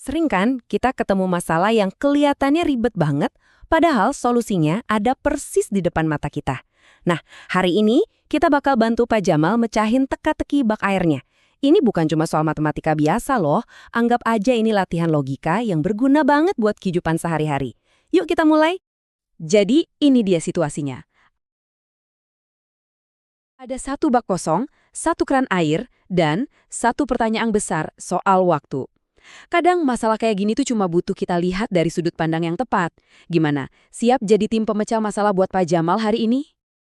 Sering kan kita ketemu masalah yang kelihatannya ribet banget, padahal solusinya ada persis di depan mata kita. Nah, hari ini kita bakal bantu Pak Jamal mecahin teka-teki bak airnya. Ini bukan cuma soal matematika biasa loh, anggap aja ini latihan logika yang berguna banget buat kehidupan sehari-hari. Yuk kita mulai. Jadi ini dia situasinya. Ada satu bak kosong, satu keran air, dan satu pertanyaan besar soal waktu. Kadang masalah kayak gini tuh cuma butuh kita lihat dari sudut pandang yang tepat. Gimana? Siap jadi tim pemecah masalah buat Pak Jamal hari ini?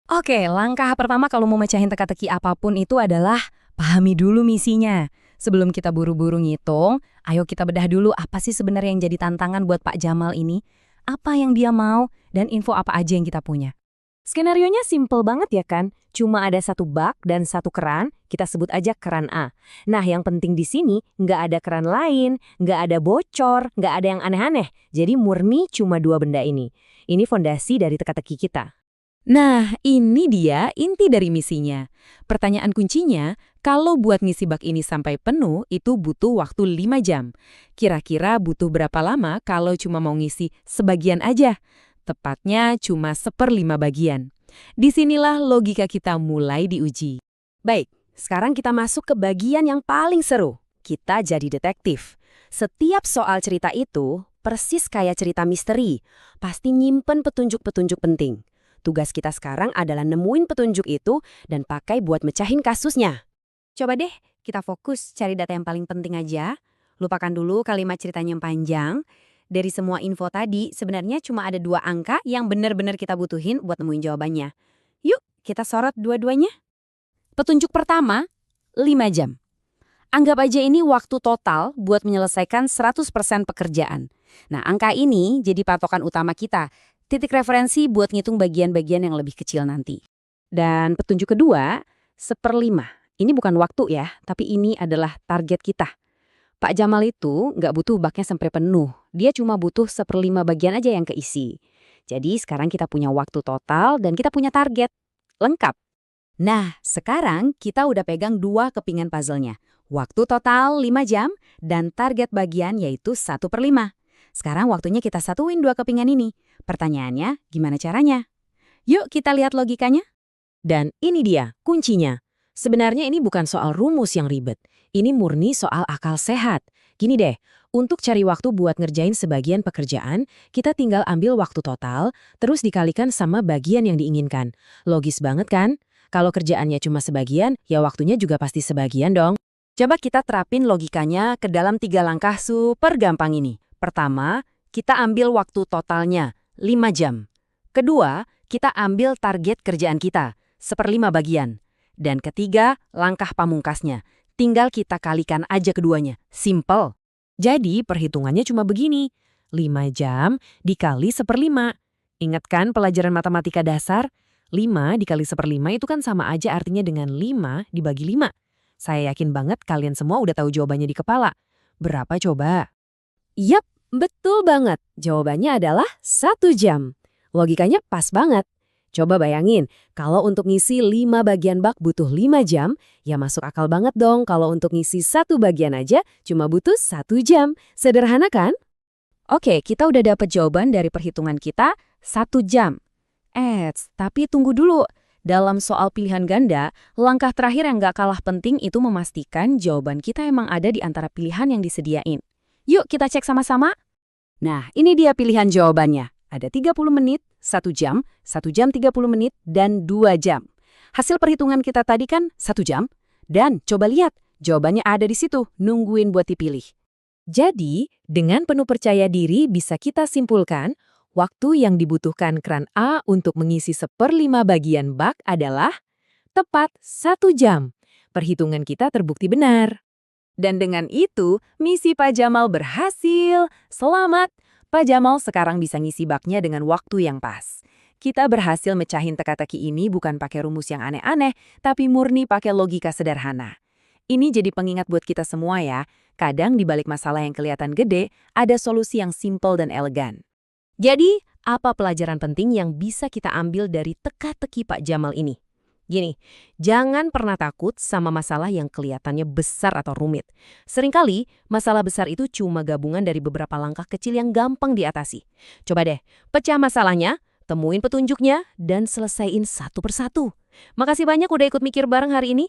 Oke, langkah pertama kalau mau mecahin teka-teki apapun itu adalah pahami dulu misinya. Sebelum kita buru-buru ngitung, ayo kita bedah dulu apa sih sebenarnya yang jadi tantangan buat Pak Jamal ini. Apa yang dia mau, dan info apa aja yang kita punya. Skenarionya simple banget ya kan? Cuma ada satu bak dan satu keran, kita sebut aja keran A. Nah, yang penting di sini nggak ada keran lain, nggak ada bocor, nggak ada yang aneh-aneh. Jadi murni cuma dua benda ini. Ini fondasi dari teka-teki kita. Nah, ini dia inti dari misinya. Pertanyaan kuncinya, kalau buat ngisi bak ini sampai penuh, itu butuh waktu 5 jam. Kira-kira butuh berapa lama kalau cuma mau ngisi sebagian aja? Tepatnya cuma 1/5 bagian. Disinilah logika kita mulai diuji. Baik, sekarang kita masuk ke bagian yang paling seru. Kita jadi detektif. Setiap soal cerita itu persis kayak cerita misteri. Pasti nyimpen petunjuk-petunjuk penting. Tugas kita sekarang adalah nemuin petunjuk itu dan pakai buat mecahin kasusnya. Coba deh, kita fokus cari data yang paling penting aja. Lupakan dulu kalimat ceritanya yang panjang. Dari semua info tadi, sebenarnya cuma ada 2 angka yang benar-benar kita butuhin buat nemuin jawabannya. Yuk, kita sorot dua-duanya. Petunjuk pertama, 5 jam. Anggap aja ini waktu total buat menyelesaikan 100% pekerjaan. Nah, angka ini jadi patokan utama kita. Titik referensi buat ngitung bagian-bagian yang lebih kecil nanti. Dan petunjuk kedua, 1/5. Ini bukan waktu ya, tapi ini adalah target kita. Pak Jamal itu nggak butuh baknya sampai penuh. Dia cuma butuh 1/5 bagian aja yang keisi. Jadi sekarang kita punya waktu total dan kita punya target. Lengkap. Nah, sekarang kita udah pegang 2 kepingan puzzle-nya. Waktu total 5 jam dan target bagian yaitu 1/5. Sekarang waktunya kita satuin 2 kepingan ini. Pertanyaannya, gimana caranya? Yuk kita lihat logikanya. Dan ini dia kuncinya. Sebenarnya ini bukan soal rumus yang ribet. Ini murni soal akal sehat. Gini deh, untuk cari waktu buat ngerjain sebagian pekerjaan, kita tinggal ambil waktu total, terus dikalikan sama bagian yang diinginkan. Logis banget kan? Kalau kerjaannya cuma sebagian, ya waktunya juga pasti sebagian dong. Coba kita terapin logikanya ke dalam 3 langkah super gampang ini. Pertama, kita ambil waktu totalnya, 5 jam. Kedua, kita ambil target kerjaan kita, 1/5 bagian. Dan ketiga, langkah pamungkasnya. Tinggal kita kalikan aja keduanya. Simple. Jadi perhitungannya cuma begini. 5 jam dikali 1/5. Ingat kan pelajaran matematika dasar? 5 dikali 1/5 itu kan sama aja artinya dengan 5 dibagi 5. Saya yakin banget kalian semua udah tahu jawabannya di kepala. Berapa coba? Yap, betul banget. Jawabannya adalah 1 jam. Logikanya pas banget. Coba bayangin, kalau untuk ngisi 5 bagian bak butuh 5 jam, ya masuk akal banget dong kalau untuk ngisi 1 bagian aja cuma butuh 1 jam. Sederhana kan? Oke, kita udah dapat jawaban dari perhitungan kita, 1 jam. Tapi tunggu dulu. Dalam soal pilihan ganda, langkah terakhir yang gak kalah penting itu memastikan jawaban kita emang ada di antara pilihan yang disediain. Yuk kita cek sama-sama. Nah, ini dia pilihan jawabannya. Ada 30 menit, 1 jam 30 menit, dan 2 jam. Hasil perhitungan kita tadi kan 1 jam. Dan coba lihat, jawabannya ada di situ, nungguin buat dipilih. Jadi, dengan penuh percaya diri bisa kita simpulkan, waktu yang dibutuhkan keran A untuk mengisi 1/5 bagian bak adalah tepat 1 jam. Perhitungan kita terbukti benar. Dan dengan itu, misi Pak Jamal berhasil. Selamat! Pak Jamal sekarang bisa ngisi baknya dengan waktu yang pas. Kita berhasil mecahin teka-teki ini bukan pakai rumus yang aneh-aneh, tapi murni pakai logika sederhana. Ini jadi pengingat buat kita semua ya, kadang di balik masalah yang kelihatan gede, ada solusi yang simple dan elegan. Jadi, apa pelajaran penting yang bisa kita ambil dari teka-teki Pak Jamal ini? Gini, jangan pernah takut sama masalah yang kelihatannya besar atau rumit. Seringkali, masalah besar itu cuma gabungan dari beberapa langkah kecil yang gampang diatasi. Coba deh, pecah masalahnya, temuin petunjuknya, dan selesaiin satu persatu. Makasih banyak udah ikut mikir bareng hari ini.